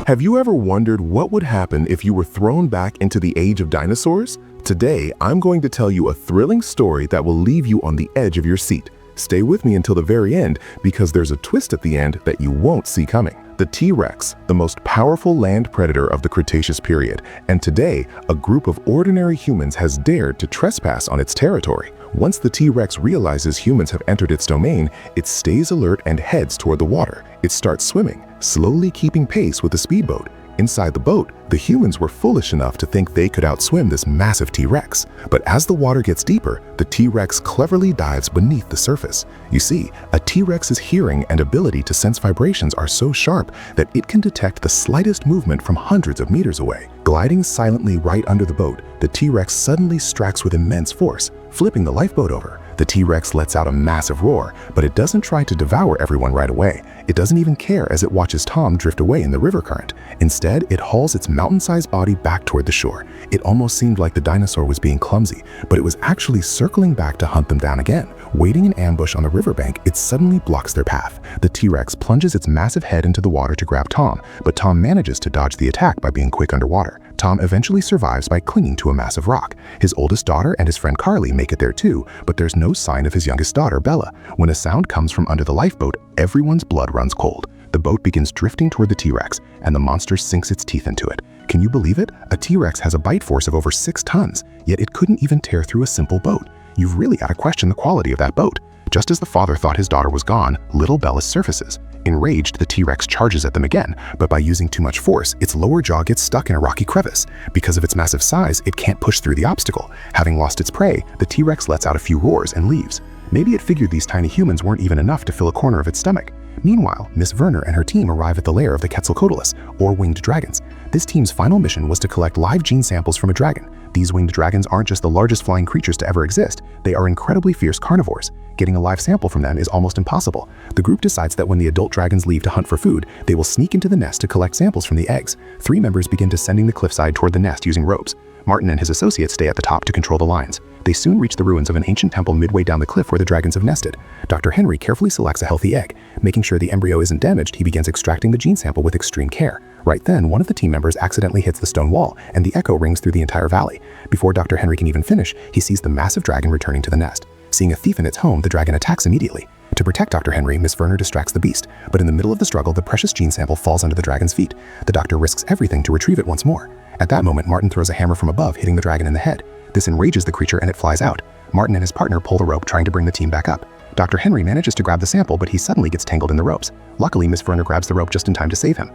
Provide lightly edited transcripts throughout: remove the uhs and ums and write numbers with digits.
Have you ever wondered what would happen if you were thrown back into the age of dinosaurs? Today, I'm going to tell you a thrilling story that will leave you on the edge of your seat. Stay with me until the very end because there's a twist at the end that you won't see coming. The T-Rex, the most powerful land predator of the Cretaceous period, and today, a group of ordinary humans has dared to trespass on its territory. Once the T-Rex realizes humans have entered its domain, it stays alert and heads toward the water. It starts swimming, slowly keeping pace with the speedboat. Inside the boat, the humans were foolish enough to think they could outswim this massive T-Rex. But as the water gets deeper, the T-Rex cleverly dives beneath the surface. You see, a T-Rex's hearing and ability to sense vibrations are so sharp that it can detect the slightest movement from hundreds of meters away. Gliding silently right under the boat, the T-Rex suddenly strikes with immense force, flipping the lifeboat over. The T-Rex lets out a massive roar, but it doesn't try to devour everyone right away. It doesn't even care as it watches Tom drift away in the river current. Instead, it hauls its mountain-sized body back toward the shore. It almost seemed like the dinosaur was being clumsy, but it was actually circling back to hunt them down again. Waiting in ambush on the riverbank, it suddenly blocks their path. The T-Rex plunges its massive head into the water to grab Tom, but Tom manages to dodge the attack by being quick underwater. Tom eventually survives by clinging to a massive rock. His oldest daughter and his friend Carly make it there too, but there's no sign of his youngest daughter, Bella. When a sound comes from under the lifeboat, everyone's blood runs cold. The boat begins drifting toward the T-Rex, and the monster sinks its teeth into it. Can you believe it? A T-Rex has a bite force of over 6 tons, yet it couldn't even tear through a simple boat. You've really got to question the quality of that boat. Just as the father thought his daughter was gone, little Bella surfaces. Enraged, the T-Rex charges at them again, but by using too much force, its lower jaw gets stuck in a rocky crevice. Because of its massive size, it can't push through the obstacle. Having lost its prey, the T-Rex lets out a few roars and leaves. Maybe it figured these tiny humans weren't even enough to fill a corner of its stomach. Meanwhile, Miss Werner and her team arrive at the lair of the Quetzalcoatlus, or winged dragons. This team's final mission was to collect live gene samples from a dragon. These winged dragons aren't just the largest flying creatures to ever exist, they are incredibly fierce carnivores. Getting a live sample from them is almost impossible. The group decides that when the adult dragons leave to hunt for food, they will sneak into the nest to collect samples from the eggs. 3 members begin descending the cliffside toward the nest using ropes. Martin and his associates stay at the top to control the lines. They soon reach the ruins of an ancient temple midway down the cliff where the dragons have nested. Dr. Henry carefully selects a healthy egg. Making sure the embryo isn't damaged, he begins extracting the gene sample with extreme care. Right then, one of the team members accidentally hits the stone wall, and the echo rings through the entire valley. Before Dr. Henry can even finish, he sees the massive dragon returning to the nest. Seeing a thief in its home, the dragon attacks immediately. To protect Dr. Henry, Miss Werner distracts the beast, but in the middle of the struggle, the precious gene sample falls under the dragon's feet. The doctor risks everything to retrieve it once more. At that moment, Martin throws a hammer from above, hitting the dragon in the head. This enrages the creature and it flies out. Martin and his partner pull the rope, trying to bring the team back up. Dr. Henry manages to grab the sample, but he suddenly gets tangled in the ropes. Luckily, Miss Werner grabs the rope just in time to save him.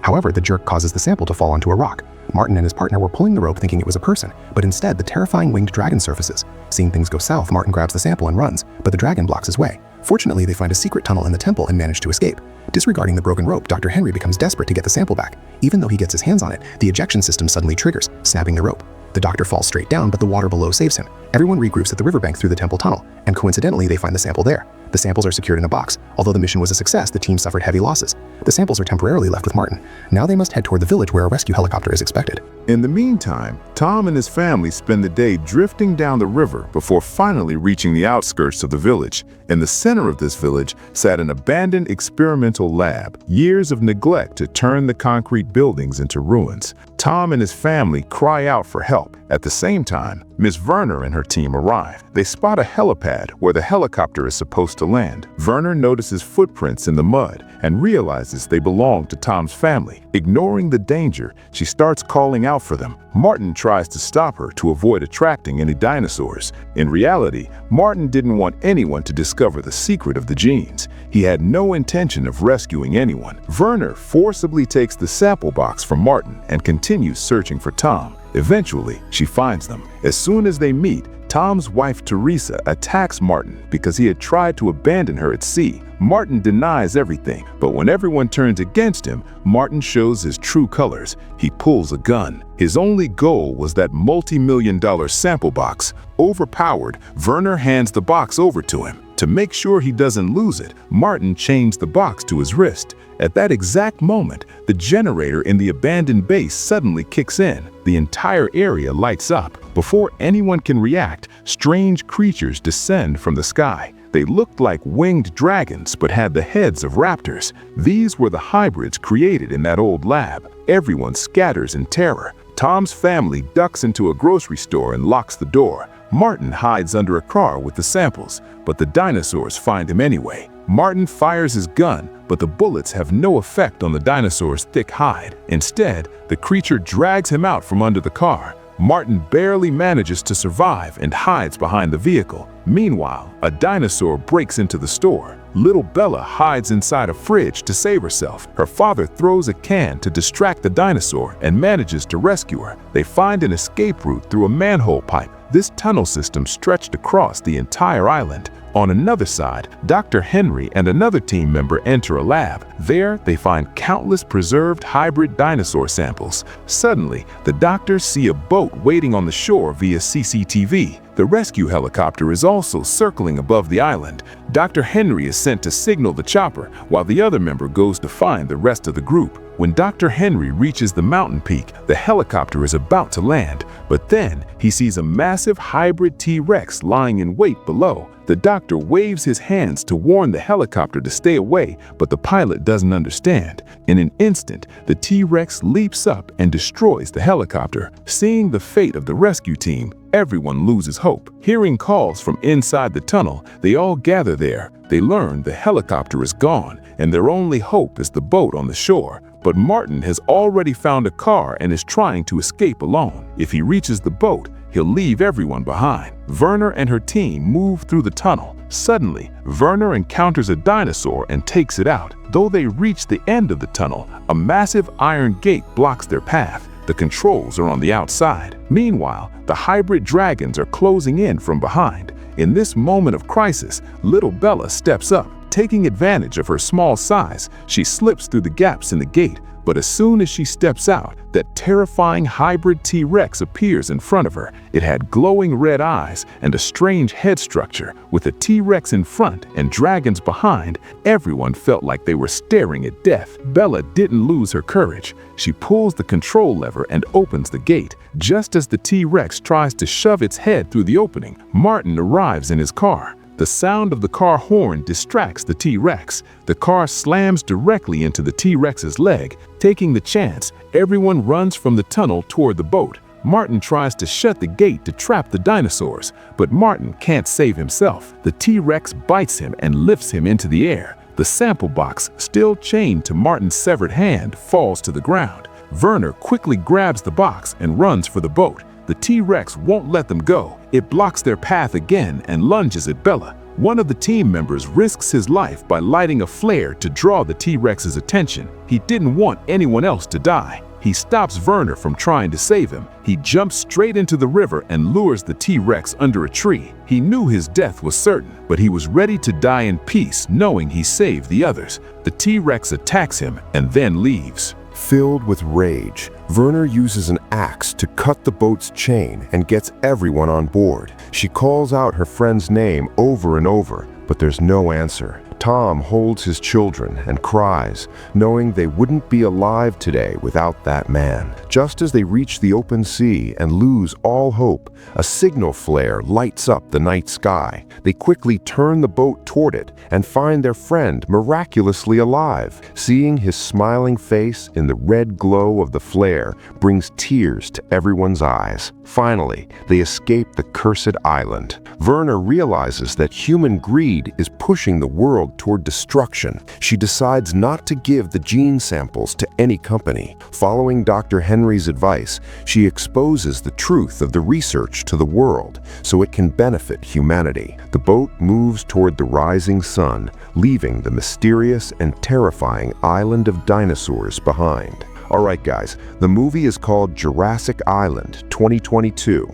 However, the jerk causes the sample to fall onto a rock. Martin and his partner were pulling the rope thinking it was a person, but instead the terrifying winged dragon surfaces. Seeing things go south, Martin grabs the sample and runs, but the dragon blocks his way. Fortunately, they find a secret tunnel in the temple and manage to escape. Disregarding the broken rope, Dr. Henry becomes desperate to get the sample back. Even though he gets his hands on it, the ejection system suddenly triggers, snapping the rope. The doctor falls straight down, but the water below saves him. Everyone regroups at the riverbank through the temple tunnel, and coincidentally, they find the sample there. The samples are secured in a box. Although the mission was a success, the team suffered heavy losses. The samples are temporarily left with Martin. Now they must head toward the village where a rescue helicopter is expected. In the meantime, Tom and his family spend the day drifting down the river before finally reaching the outskirts of the village. In the center of this village sat an abandoned experimental lab, years of neglect to turn the concrete buildings into ruins. Tom and his family cry out for help. At the same time, Miss Werner and her team arrive. They spot a helipad where the helicopter is supposed to land. Werner notices footprints in the mud and realizes they belong to Tom's family. Ignoring the danger, she starts calling out for them. Martin tries to stop her to avoid attracting any dinosaurs. In reality, Martin didn't want anyone to discover the secret of the genes. He had no intention of rescuing anyone. Werner forcibly takes the sample box from Martin and continues searching for Tom. Eventually, she finds them. As soon as they meet, Tom's wife Teresa attacks Martin because he had tried to abandon her at sea. Martin denies everything, but when everyone turns against him, Martin shows his true colors. He pulls a gun. His only goal was that multi-million-dollar sample box. Overpowered, Werner hands the box over to him. To make sure he doesn't lose it, Martin chains the box to his wrist. At that exact moment, the generator in the abandoned base suddenly kicks in. The entire area lights up. Before anyone can react, strange creatures descend from the sky. They looked like winged dragons but had the heads of raptors. These were the hybrids created in that old lab. Everyone scatters in terror. Tom's family ducks into a grocery store and locks the door. Martin hides under a car with the samples, but the dinosaurs find him anyway. Martin fires his gun, but the bullets have no effect on the dinosaur's thick hide. Instead, the creature drags him out from under the car. Martin barely manages to survive and hides behind the vehicle. Meanwhile, a dinosaur breaks into the store. Little Bella hides inside a fridge to save herself. Her father throws a can to distract the dinosaur and manages to rescue her. They find an escape route through a manhole pipe. This tunnel system stretched across the entire island. On another side, Dr. Henry and another team member enter a lab. There, they find countless preserved hybrid dinosaur samples. Suddenly, the doctors see a boat waiting on the shore via CCTV. The rescue helicopter is also circling above the island. Dr. Henry is sent to signal the chopper, while the other member goes to find the rest of the group. When Dr. Henry reaches the mountain peak, the helicopter is about to land, but then he sees a massive hybrid T-Rex lying in wait below. The doctor waves his hands to warn the helicopter to stay away, but the pilot doesn't understand. In an instant, the T-Rex leaps up and destroys the helicopter. Seeing the fate of the rescue team, everyone loses hope. Hearing calls from inside the tunnel, they all gather there. They learn the helicopter is gone, and their only hope is the boat on the shore. But Martin has already found a car and is trying to escape alone. If he reaches the boat, he'll leave everyone behind. Werner and her team move through the tunnel. Suddenly, Werner encounters a dinosaur and takes it out. Though they reach the end of the tunnel, a massive iron gate blocks their path. The controls are on the outside. Meanwhile, the hybrid dragons are closing in from behind. In this moment of crisis, little Bella steps up. Taking advantage of her small size, she slips through the gaps in the gate, but as soon as she steps out, that terrifying hybrid T-Rex appears in front of her. It had glowing red eyes and a strange head structure. With a T-Rex in front and dragons behind, everyone felt like they were staring at death. Bella didn't lose her courage. She pulls the control lever and opens the gate. Just as the T-Rex tries to shove its head through the opening, Martin arrives in his car. The sound of the car horn distracts the T-Rex. The car slams directly into the T-Rex's leg. Taking the chance, everyone runs from the tunnel toward the boat. Martin tries to shut the gate to trap the dinosaurs, but Martin can't save himself. The T-Rex bites him and lifts him into the air. The sample box, still chained to Martin's severed hand, falls to the ground. Werner quickly grabs the box and runs for the boat. The T-Rex won't let them go. It blocks their path again and lunges at Bella. One of the team members risks his life by lighting a flare to draw the T-Rex's attention. He didn't want anyone else to die. He stops Werner from trying to save him. He jumps straight into the river and lures the T-Rex under a tree. He knew his death was certain, but he was ready to die in peace knowing he saved the others. The T-Rex attacks him and then leaves. Filled with rage, Werner uses an axe to cut the boat's chain and gets everyone on board. She calls out her friend's name over and over, but there's no answer. Tom holds his children and cries, knowing they wouldn't be alive today without that man. Just as they reach the open sea and lose all hope, a signal flare lights up the night sky. They quickly turn the boat toward it and find their friend miraculously alive. Seeing his smiling face in the red glow of the flare brings tears to everyone's eyes. Finally, they escape the cursed island. Werner realizes that human greed is pushing the world toward destruction. She decides not to give the gene samples to any company. Following Dr. Henry's advice, she exposes the truth of the research to the world so it can benefit humanity. The boat moves toward the rising sun, leaving the mysterious and terrifying island of dinosaurs behind. Alright guys, the movie is called Jurassic Island 2022.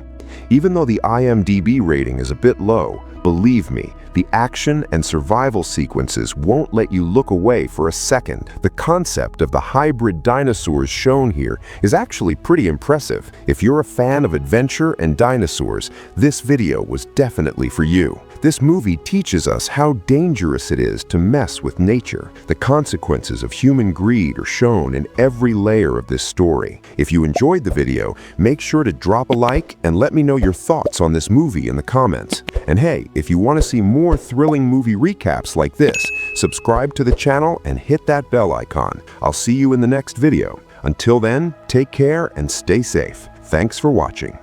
Even though the IMDb rating is a bit low, believe me, the action and survival sequences won't let you look away for a second. The concept of the hybrid dinosaurs shown here is actually pretty impressive. If you're a fan of adventure and dinosaurs, this video was definitely for you. This movie teaches us how dangerous it is to mess with nature. The consequences of human greed are shown in every layer of this story. If you enjoyed the video, make sure to drop a like and let me know your thoughts on this movie in the comments. And hey, if you want to see more thrilling movie recaps like this, subscribe to the channel and hit that bell icon. I'll see you in the next video. Until then, take care and stay safe. Thanks for watching.